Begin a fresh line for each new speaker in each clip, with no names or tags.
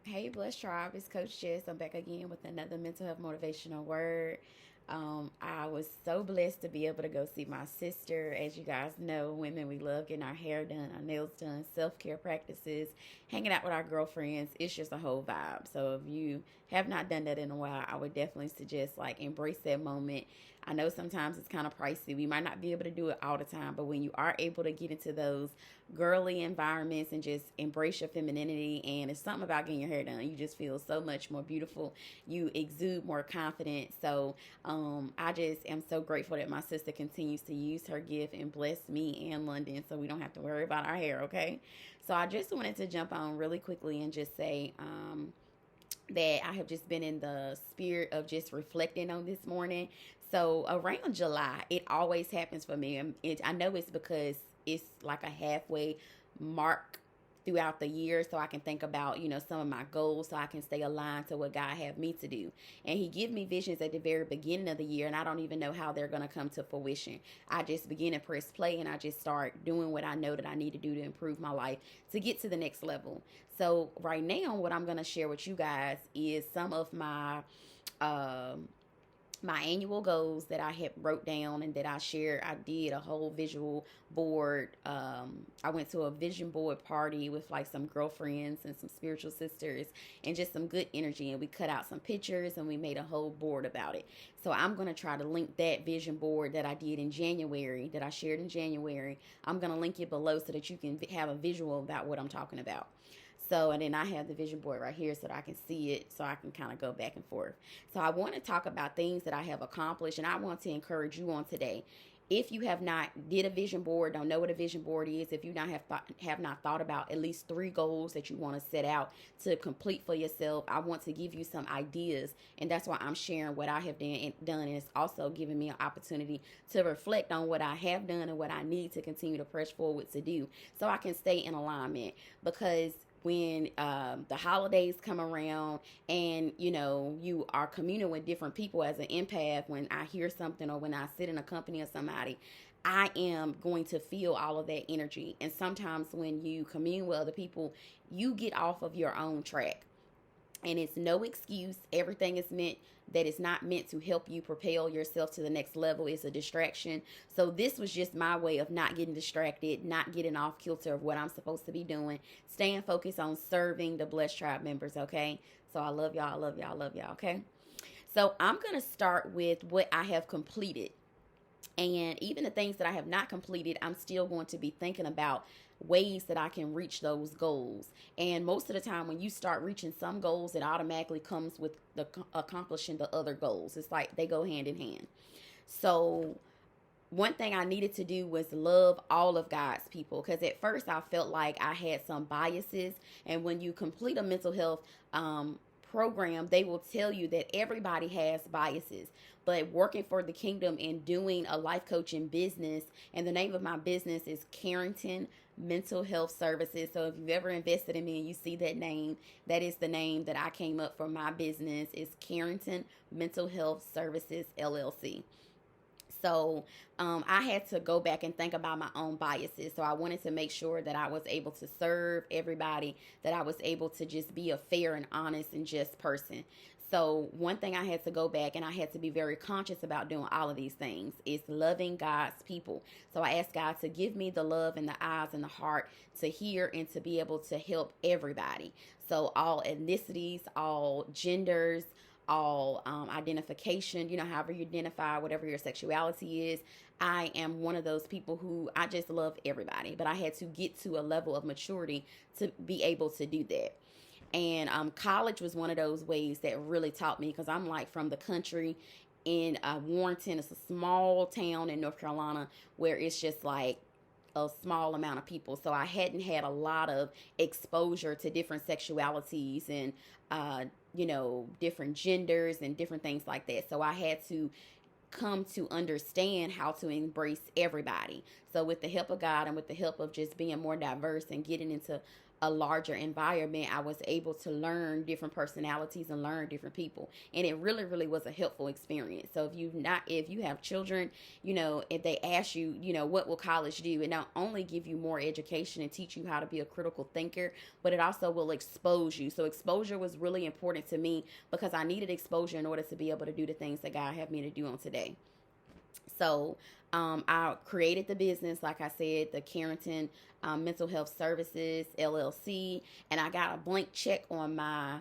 Hey, Blessed Tribe, it's Coach Jess. I'm back again with another mental health motivational word. I was so blessed to be able to go see my sister. As you guys know, women, we love getting our hair done, our nails done, self care practices, hanging out with our girlfriends. It's just a whole vibe. So if you have not done that in a while, I would definitely suggest like embrace that moment. I know sometimes it's kind of pricey. We might not be able to do it all the time, but when you are able to get into those girly environments and just embrace your femininity, and it's something about getting your hair done, you just feel so much more beautiful. You exude more confidence. So I just am so grateful that my sister continues to use her gift and bless me and London, so we don't have to worry about our hair. Okay, so I just wanted to jump on really quickly and just say that I have just been in the spirit of just reflecting on this morning. So around July, it always happens for me. I know it's because it's like a halfway mark throughout the year, so I can think about, some of my goals, so I can stay aligned to what God have me to do. And he give me visions at the very beginning of the year, and I don't even know how they're going to come to fruition. I just begin to press play, and I just start doing what I know that I need to do to improve my life to get to the next level. So right now, what I'm going to share with you guys is some of my annual goals that I had wrote down and that I shared. I did a whole visual board. I went to a vision board party with like some girlfriends and some spiritual sisters and just some good energy. And we cut out some pictures and we made a whole board about it. So I'm going to try to link that vision board that I did in January, that I shared in January. I'm going to link it below so that you can have a visual about what I'm talking about. So, and then I have the vision board right here so that I can see it, so I can kind of go back and forth. So I want to talk about things that I have accomplished, and I want to encourage you on today. If you have not did a vision board, don't know what a vision board is, if you have not thought about at least 3 goals that you want to set out to complete for yourself, I want to give you some ideas, and that's why I'm sharing what I have done, and it's also giving me an opportunity to reflect on what I have done and what I need to continue to press forward to do, so I can stay in alignment. Because when the holidays come around and you are communing with different people as an empath, when I hear something or when I sit in a company of somebody, I am going to feel all of that energy. And sometimes when you commune with other people, you get off of your own track. And it's no excuse. Everything is meant that is not meant to help you propel yourself to the next level. It's a distraction. So this was just my way of not getting distracted, not getting off kilter of what I'm supposed to be doing, staying focused on serving the Blessed Tribe members, okay? So I love y'all, I love y'all, I love y'all, okay? So I'm going to start with what I have completed. And even the things that I have not completed, I'm still going to be thinking about ways that I can reach those goals. And most of the time, when you start reaching some goals, it automatically comes with the accomplishing the other goals. It's like they go hand in hand. So one thing I needed to do was love all of God's people, because at first I felt like I had some biases. And when you complete a mental health program, they will tell you that everybody has biases. But working for the kingdom and doing a life coaching business, and the name of my business is Carrington Mental Health Services. So if you've ever invested in me and you see that name, that is the name that I came up for my business, is Carrington Mental Health Services LLC. So I had to go back and think about my own biases. So I wanted to make sure that I was able to serve everybody, that I was able to just be a fair and honest and just person. So one thing I had to go back and I had to be very conscious about doing all of these things is loving God's people. So I asked God to give me the love and the eyes and the heart to hear and to be able to help everybody. So all ethnicities, all genders, all identification, however you identify, whatever your sexuality is. I am one of those people who I just love everybody, but I had to get to a level of maturity to be able to do that. And college was one of those ways that really taught me, because I'm like from the country in Warrenton. It's a small town in North Carolina where it's just like a small amount of people. So I hadn't had a lot of exposure to different sexualities and, different genders and different things like that. So I had to come to understand how to embrace everybody. So with the help of God and with the help of just being more diverse and getting into a larger environment, I was able to learn different personalities and learn different people. And it really, really was a helpful experience. So if you have children, if they ask you, what will college do? It not only give you more education and teach you how to be a critical thinker, but it also will expose you. So exposure was really important to me because I needed exposure in order to be able to do the things that God had me to do on today. So I created the business, like I said, the Carrington Mental Health Services, LLC, and I got a blank check on my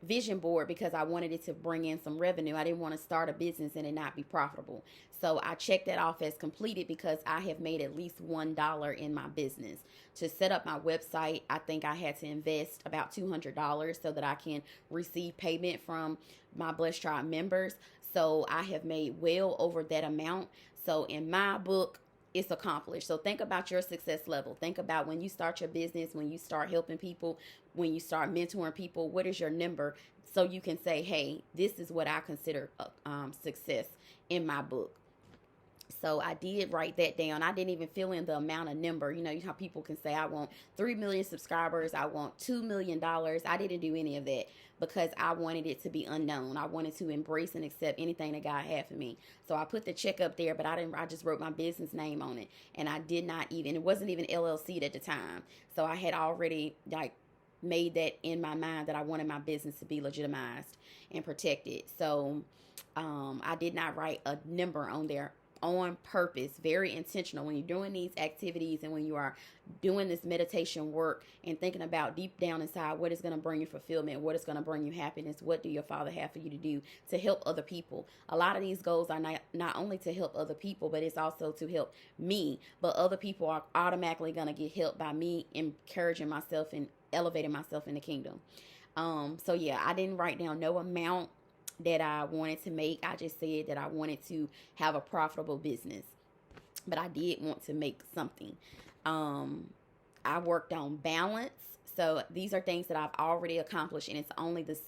vision board because I wanted it to bring in some revenue. I didn't want to start a business and it not be profitable. So I checked that off as completed because I have made at least $1 in my business. To set up my website, I think I had to invest about $200 so that I can receive payment from my Blessed Tribe members. So I have made well over that amount. So in my book, it's accomplished. So think about your success level. Think about when you start your business, when you start helping people, when you start mentoring people, what is your number? So you can say, hey, this is what I consider success in my book. So I did write that down. I didn't even fill in the amount of number. You know how people can say, I want 3 million subscribers. I want $2 million. I didn't do any of that because I wanted it to be unknown. I wanted to embrace and accept anything that God had for me. So I put the check up there, but I just wrote my business name on it. And I did not even, it wasn't even LLC at the time. So I had already made that in my mind that I wanted my business to be legitimized and protected. So I did not write a number on there on purpose, very intentional. When you're doing these activities and when you are doing this meditation work and thinking about deep down inside what is going to bring you fulfillment, what is going to bring you happiness, what do your Father have for you to do to help other people. A lot of these goals are not only to help other people, but it's also to help me. But other people are automatically going to get helped by me encouraging myself and elevating myself in the kingdom. So yeah, I didn't write down no amount that I wanted to make. I just said that I wanted to have a profitable business, but I did want to make something. I worked on balance. So these are things that I've already accomplished, and it's only the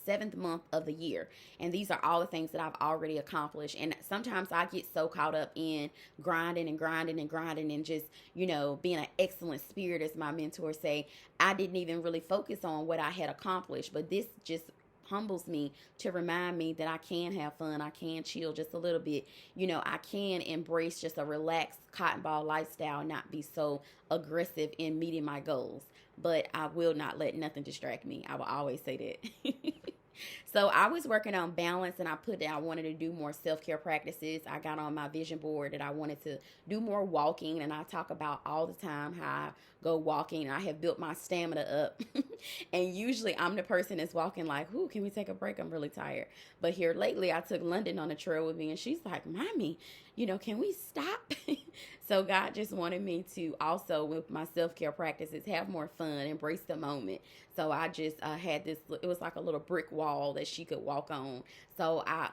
7th month of the year. And these are all the things that I've already accomplished. And sometimes I get so caught up in grinding and just, being an excellent spirit, as my mentors say. I didn't even really focus on what I had accomplished, but this just humbles me to remind me that I can have fun. I can chill just a little bit. I can embrace just a relaxed cotton ball lifestyle, not be so aggressive in meeting my goals. But I will not let nothing distract me. I will always say that. So I was working on balance, and I put that I wanted to do more self-care practices. I got on my vision board that I wanted to do more walking, and I talk about all the time how I go walking. I have built my stamina up, and usually I'm the person that's walking like, "Ooh, can we take a break? I'm really tired." But here lately, I took London on a trail with me, and she's like, "Mommy, can we stop?" So God just wanted me to also, with my self-care practices, have more fun, embrace the moment. So I just had this, it was like a little brick wall that she could walk on. So I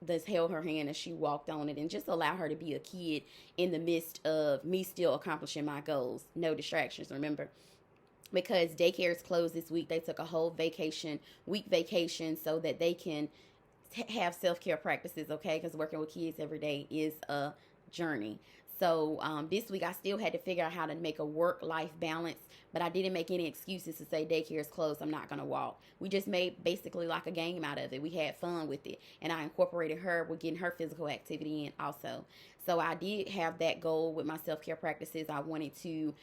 just held her hand as she walked on it and just allow her to be a kid in the midst of me still accomplishing my goals. No distractions, remember? Because daycare is closed this week. They took a whole week vacation so that they can have self-care practices, okay? Because working with kids every day is a journey. So this week I still had to figure out how to make a work-life balance, but I didn't make any excuses to say daycare is closed, I'm not going to walk. We just made basically like a game out of it. We had fun with it, and I incorporated her with getting her physical activity in also. So I did have that goal with my self-care practices. I wanted to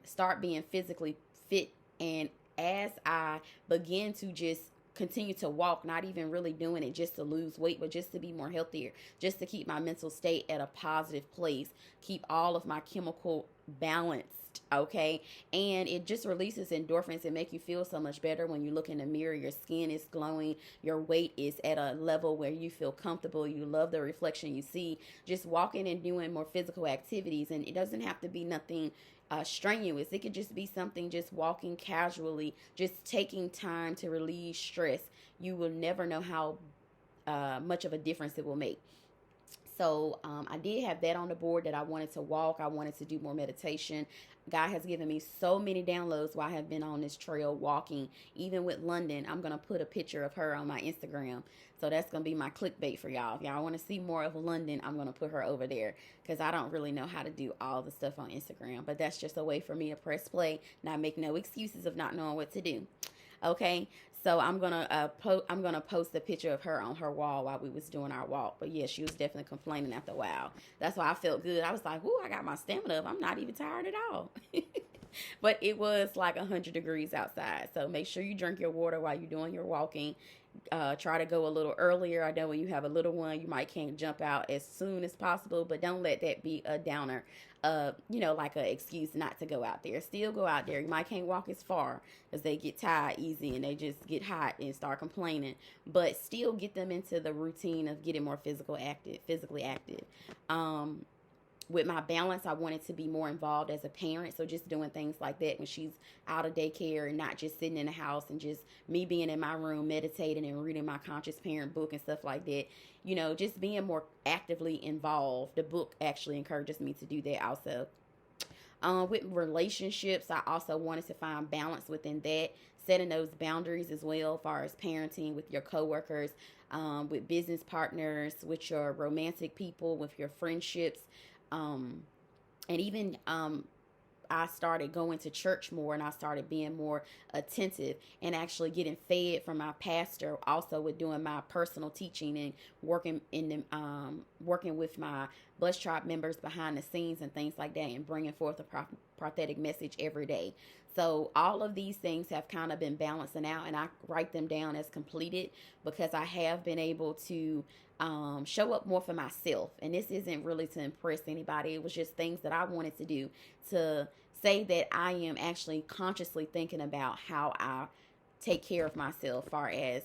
start being physically fit, and as I begin to just continue to walk, not even really doing it just to lose weight, but just to be more healthier, just to keep my mental state at a positive place, keep all of my chemical balanced, okay? And it just releases endorphins and make you feel so much better when you look in the mirror. Your skin is glowing, your weight is at a level where you feel comfortable, you love the reflection you see. Just walking and doing more physical activities, and it doesn't have to be nothing strenuous. It could just be something, just walking casually, just taking time to relieve stress. You will never know how much of a difference it will make. So I did have that on the board that I wanted to walk. I wanted to do more meditation. God has given me so many downloads while I have been on this trail walking. Even with London, I'm going to put a picture of her on my Instagram. So that's going to be my clickbait for y'all. If y'all want to see more of London, I'm going to put her over there because I don't really know how to do all the stuff on Instagram. But that's just a way for me to press play, not make no excuses of not knowing what to do. Okay, so I'm gonna post a picture of her on her wall while we was doing our walk. But yeah, she was definitely complaining after a while. That's why I felt good. I was like, "Ooh, I got my stamina up. I'm not even tired at all." But it was like 100 degrees outside. So make sure you drink your water while you're doing your walking. Try to go a little earlier. I know when you have a little one, you might can't jump out as soon as possible, but don't let that be a downer. Like an excuse not to go out there. Still go out there. You might can't walk as far because they get tired easy and they just get hot and start complaining. But still get them into the routine of getting more physically active. With my balance, I wanted to be more involved as a parent. So just doing things like that when she's out of daycare and not just sitting in the house and just me being in my room meditating and reading my conscious parent book and stuff like that. Just being more actively involved. The book actually encourages me to do that also. With relationships, I also wanted to find balance within that, setting those boundaries as well, as far as parenting with your coworkers, with business partners, with your romantic people, with your friendships. And even I started going to church more and I started being more attentive and actually getting fed from my pastor, also with doing my personal teaching and working with my Blessed Tribe members behind the scenes and things like that, and bringing forth a prophetic message every day. So all of these things have kind of been balancing out, and I write them down as completed because I have been able to show up more for myself. And this isn't really to impress anybody. It was just things that I wanted to do to say that I am actually consciously thinking about how I take care of myself, far as,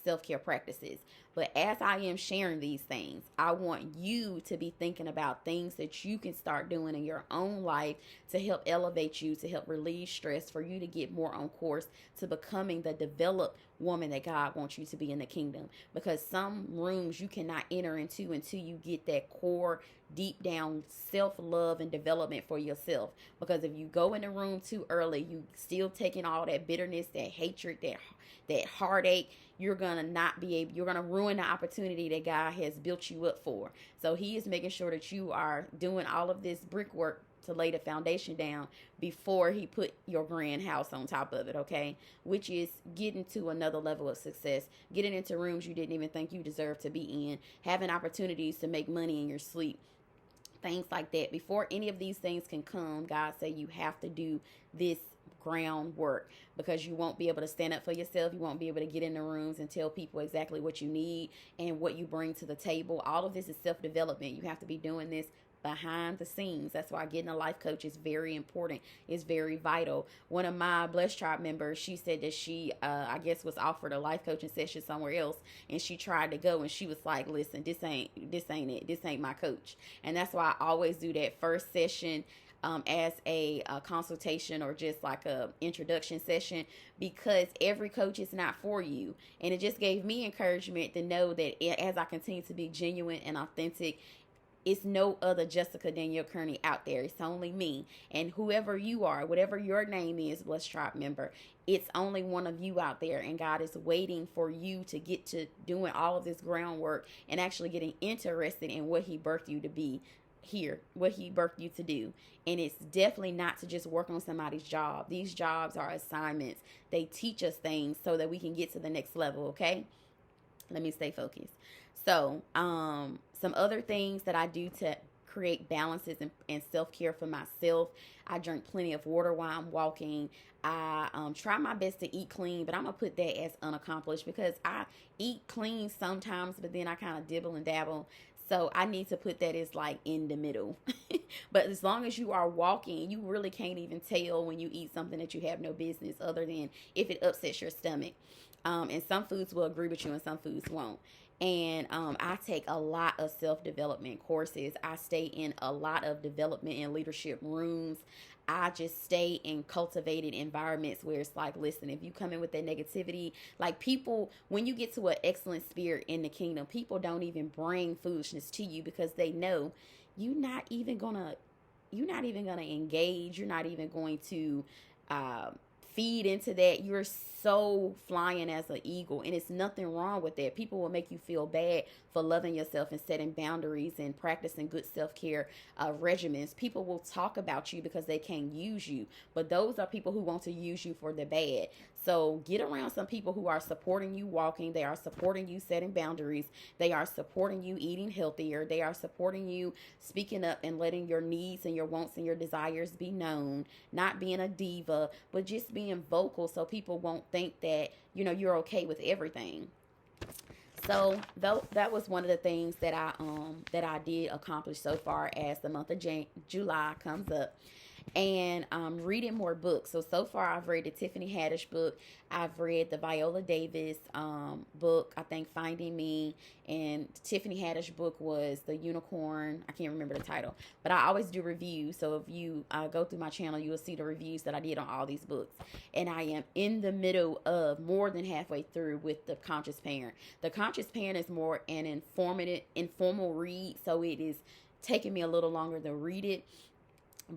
self-care practices. But as I am sharing these things, I want you to be thinking about things that you can start doing in your own life to help elevate you, to help relieve stress, for you to get more on course to becoming the developed woman that God wants you to be in the kingdom. Because some rooms you cannot enter into until you get that core, deep down self-love and development for yourself. Because if you go in the room too early, you still taking all that bitterness, that hatred, that heartache, you're gonna ruin the opportunity that God has built you up for. So he is making sure that you are doing all of this brickwork to lay the foundation down before he put your grand house on top of it, okay? Which is getting to another level of success, getting into rooms you didn't even think you deserved to be in, having opportunities to make money in your sleep, things like that. Before any of these things can come, God say you have to do this groundwork, because you won't be able to stand up for yourself. You won't be able to get in the rooms and tell people exactly what you need and what you bring to the table. All of this is self-development. You have to be doing this behind the scenes. That's why getting a life coach is very important. It's very vital. One of my Blessed Tribe members, she said that she, I guess, was offered a life coaching session somewhere else, and she tried to go, and she was like, "Listen, this ain't it. This ain't my coach." And that's why I always do that first session as a consultation, or just like a introduction session, because every coach is not for you. And it just gave me encouragement to know that as I continue to be genuine and authentic, it's no other Jessica Danielle Kearney out there. It's only me. And whoever you are, whatever your name is, Blessed Tribe member, it's only one of you out there. And God is waiting for you to get to doing all of this groundwork and actually getting interested in what he birthed you to be here, what he birthed you to do. And it's definitely not to just work on somebody's job. These jobs are assignments. They teach us things so that we can get to the next level, okay? Let me stay focused. So, some other things that I do to create balances and self-care for myself: I drink plenty of water while I'm walking. I try my best to eat clean, but I'm going to put that as unaccomplished, because I eat clean sometimes, but then I kind of dibble and dabble. So I need to put that as like in the middle. But as long as you are walking, you really can't even tell when you eat something that you have no business, other than if it upsets your stomach. And some foods will agree with you and some foods won't. And I take a lot of self-development courses. I stay in a lot of development and leadership rooms. I just stay in cultivated environments where it's like, listen, if you come in with that negativity, like people, when you get to an excellent spirit in the kingdom, people don't even bring foolishness to you because they know you're not even gonna engage. You're not even going to uh, feed into that. You're so flying as an eagle, and it's nothing wrong with that. People will make you feel bad for loving yourself and setting boundaries and practicing good self-care regimens. People will talk about you because they can't use you, but those are people who want to use you for the bad. So get around some people who are supporting you walking. They are supporting you setting boundaries. They are supporting you eating healthier. They are supporting you speaking up and letting your needs and your wants and your desires be known. Not being a diva, but just being vocal so people won't think that, you're okay with everything. So though that was one of the things that I did accomplish so far as the month of July comes up, and reading more books. So far I've read the Tiffany Haddish book. I've read the Viola Davis book, I think Finding Me, and Tiffany Haddish book was The Unicorn. I can't remember the title, but I always do reviews. So if you go through my channel, you will see the reviews that I did on all these books. And I am in the middle of more than halfway through with The Conscious Parent. The Conscious Parent is more an informal read, so it is taking me a little longer to read it,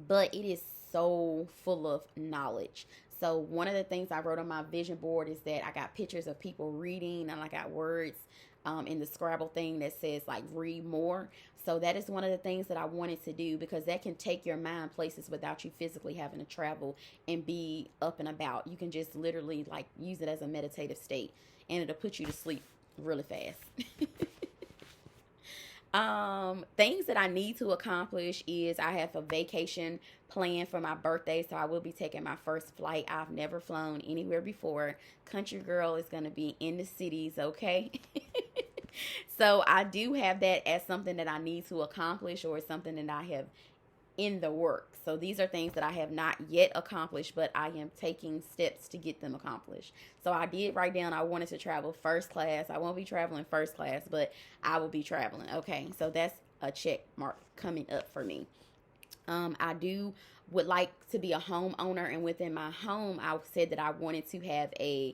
but it is so full of knowledge. So one of the things I wrote on my vision board is that I got pictures of people reading, and I got words in the Scrabble thing that says like read more. So that is one of the things that I wanted to do, because that can take your mind places without you physically having to travel and be up and about. You can just literally like use it as a meditative state, and it'll put you to sleep really fast. Things that I need to accomplish is I have a vacation planned for my birthday, so I will be taking my first flight. I've never flown anywhere before. Country girl is going to be in the cities, okay? So I do have that as something that I need to accomplish, or something that I have in the works. So these are things that I have not yet accomplished, but I am taking steps to get them accomplished. So I did write down I wanted to travel first class. I won't be traveling first class, but I will be traveling. Okay, so that's a check mark coming up for me. Would like to be a homeowner, and within my home, I said that I wanted to have a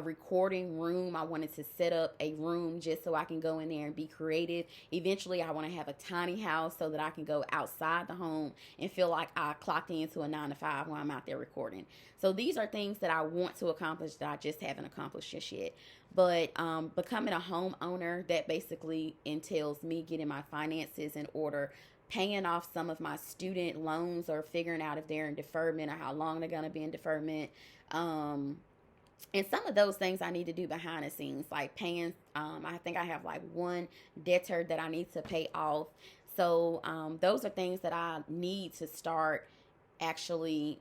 recording room. I wanted to set up a room just so I can go in there and be creative. Eventually, I want to have a tiny house so that I can go outside the home and feel like I clocked into a 9 to 5 when I'm out there recording. So these are things that I want to accomplish that I just haven't accomplished just yet. But becoming a homeowner, that basically entails me getting my finances in order, paying off some of my student loans, or figuring out if they're in deferment or how long they're going to be in deferment. And some of those things I need to do behind the scenes, like paying, I think I have like one debtor that I need to pay off. So those are things that I need to start actually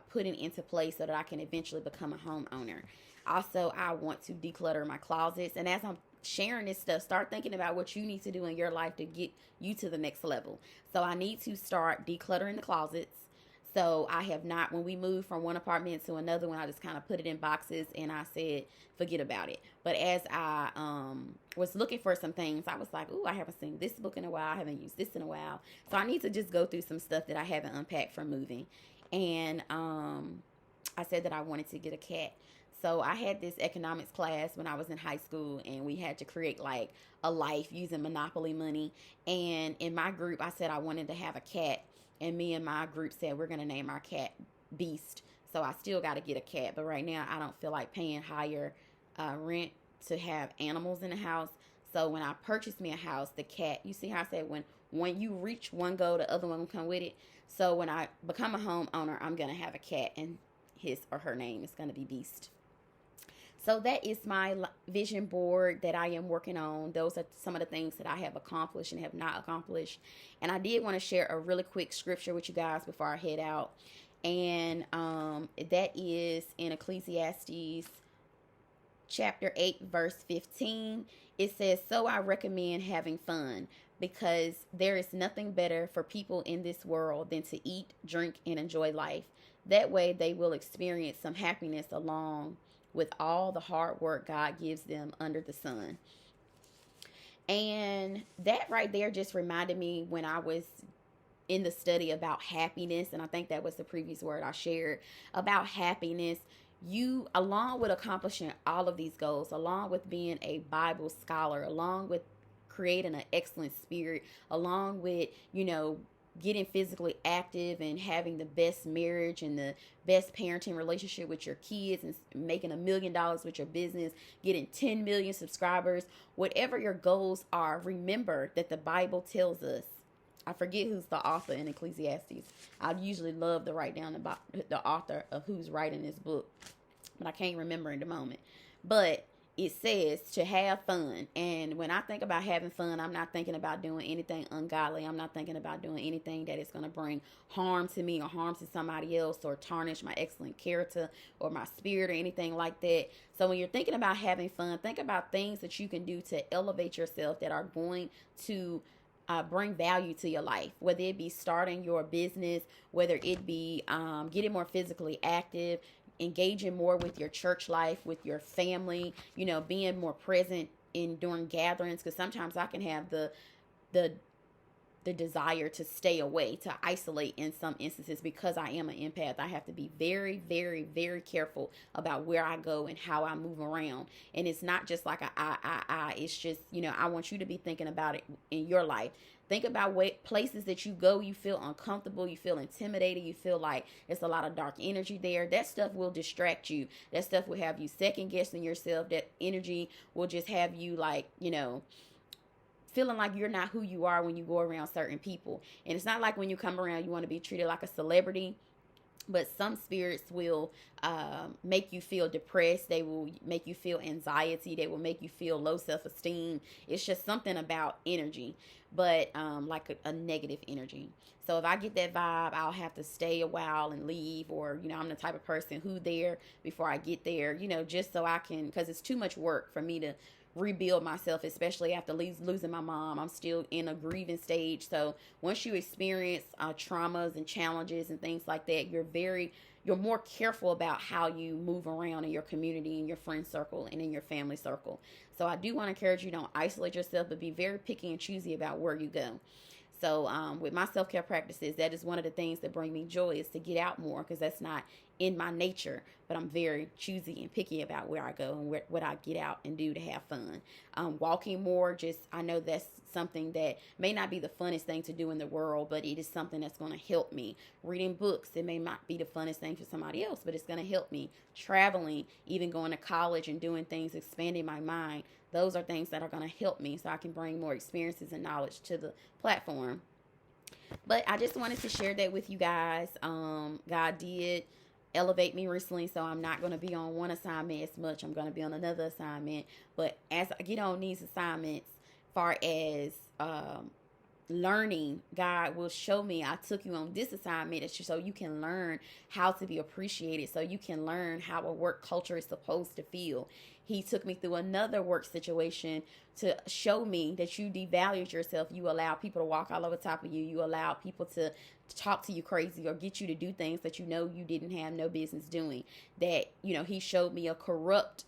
putting into place so that I can eventually become a homeowner. Also, I want to declutter my closets. And as I'm sharing this stuff, start thinking about what you need to do in your life to get you to the next level. So I need to start decluttering the closets. So I have not, when we moved from one apartment to another one, I just kind of put it in boxes and I said, forget about it. But as I was looking for some things, I was like, ooh, I haven't seen this book in a while. I haven't used this in a while. So I need to just go through some stuff that I haven't unpacked from moving. And I said that I wanted to get a cat. So I had this economics class when I was in high school, and we had to create like a life using Monopoly money. And in my group, I said I wanted to have a cat. And me and my group said we're going to name our cat Beast. So I still got to get a cat. But right now, I don't feel like paying higher rent to have animals in the house. So when I purchased me a house, the cat, you see how I said when you reach one goal, the other one will come with it. So when I become a homeowner, I'm going to have a cat, and his or her name is going to be Beast. So that is my vision board that I am working on. Those are some of the things that I have accomplished and have not accomplished. And I did want to share a really quick scripture with you guys before I head out. And that is in Ecclesiastes chapter 8, verse 15. It says, "So I recommend having fun, because there is nothing better for people in this world than to eat, drink, and enjoy life. That way they will experience some happiness along with all the hard work God gives them under the sun." And that right there just reminded me when I was in the study about happiness, and I think that was the previous word I shared about happiness. You, along with accomplishing all of these goals, along with being a Bible scholar, along with creating an excellent spirit, along with, getting physically active and having the best marriage and the best parenting relationship with your kids and making $1 million with your business, getting 10 million subscribers, whatever your goals are, remember that the Bible tells us. I forget who's the author in Ecclesiastes. I usually love to write down about the author of who's writing this book, but I can't remember in the moment. But it says to have fun. And when I think about having fun, I'm not thinking about doing anything ungodly. I'm not thinking about doing anything that is going to bring harm to me or harm to somebody else or tarnish my excellent character or my spirit or anything like that. So when you're thinking about having fun, think about things that you can do to elevate yourself that are going to bring value to your life, whether it be starting your business, whether it be getting more physically active, engaging more with your church life, with your family, being more present during gatherings, because sometimes I can have the desire to stay away, to isolate in some instances because I am an empath. I have to be very, very, very careful about where I go and how I move around. And it's not just like it's just, I want you to be thinking about it in your life. Think about places that you go, you feel uncomfortable, you feel intimidated, you feel like it's a lot of dark energy there. That stuff will distract you. That stuff will have you second guessing yourself. That energy will just have you feeling like you're not who you are when you go around certain people. And it's not like when you come around, you want to be treated like a celebrity. But some spirits will make you feel depressed. They will make you feel anxiety. They will make you feel low self-esteem. It's just something about energy, but like a negative energy. So if I get that vibe, I'll have to stay a while and leave, or, I'm the type of person who there before I get there, just so I can, because it's too much work for me to rebuild myself, especially after losing my mom. I'm still in a grieving stage. So once you experience traumas and challenges and things like that, you're more careful about how you move around in your community, in your friend circle, and in your family circle. So I do want to encourage you, don't isolate yourself, but be very picky and choosy about where you go. So with my self-care practices, that is one of the things that bring me joy, is to get out more, because that's not in my nature, but I'm very choosy and picky about where I go and what I get out and do to have fun. Walking more, I know that's something that may not be the funnest thing to do in the world, but it is something that's going to help me. Reading books, it may not be the funnest thing for somebody else, but it's going to help me. Traveling, even going to college and doing things, expanding my mind, those are things that are going to help me so I can bring more experiences and knowledge to the platform. But I just wanted to share that with you guys. God did elevate me recently, so I'm not going to be on one assignment as much. I'm going to be on another assignment. But as I get on these assignments, far as learning, God will show me, I took you on this assignment so you can learn how to be appreciated, so you can learn how a work culture is supposed to feel. He took me through another work situation to show me that you devalued yourself. You allow people to walk all over top of you. You allow people to talk to you crazy or get you to do things that you didn't have no business doing. That, he showed me a corrupt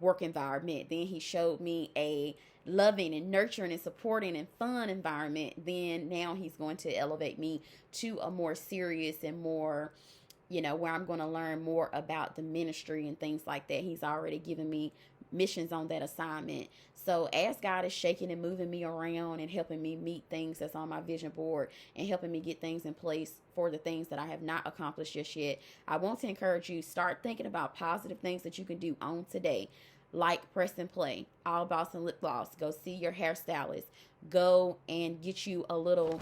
work environment. Then he showed me a loving and nurturing and supporting and fun environment. Then now he's going to elevate me to a more serious and more, where I'm going to learn more about the ministry and things like that. He's already given me missions on that assignment. So as God is shaking and moving me around and helping me meet things that's on my vision board and helping me get things in place for the things that I have not accomplished just yet, I want to encourage you, start thinking about positive things that you can do on today. Like press and play, All Boston Lip Gloss. Go see your hairstylist. Go and get you a little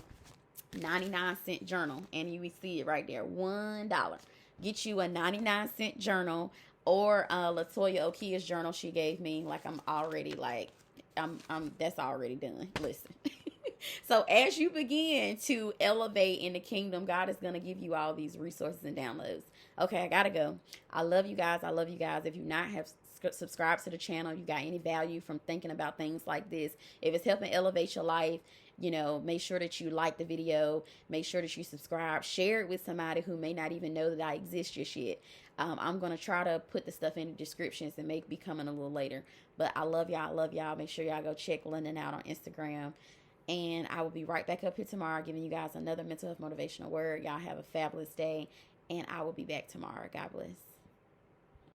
99-cent journal, and you will see it right there, $1. Get you a 99-cent journal, or Latoya Okia's journal she gave me. I'm already that's already done. Listen. So as you begin to elevate in the kingdom, God is going to give you all these resources and downloads. Okay, I gotta go. I love you guys. If you not have subscribe to the channel, you got any value from thinking about things like this, if it's helping elevate your life, make sure that you like the video, make sure that you subscribe, share it with somebody who may not even know that I exist just yet. I'm going to try to put the stuff in the descriptions and be coming a little later, but I love y'all. Make sure y'all go check London out on Instagram. And I will be right back up here tomorrow giving you guys another mental health motivational word. Y'all have a fabulous day. And I will be back tomorrow. God bless.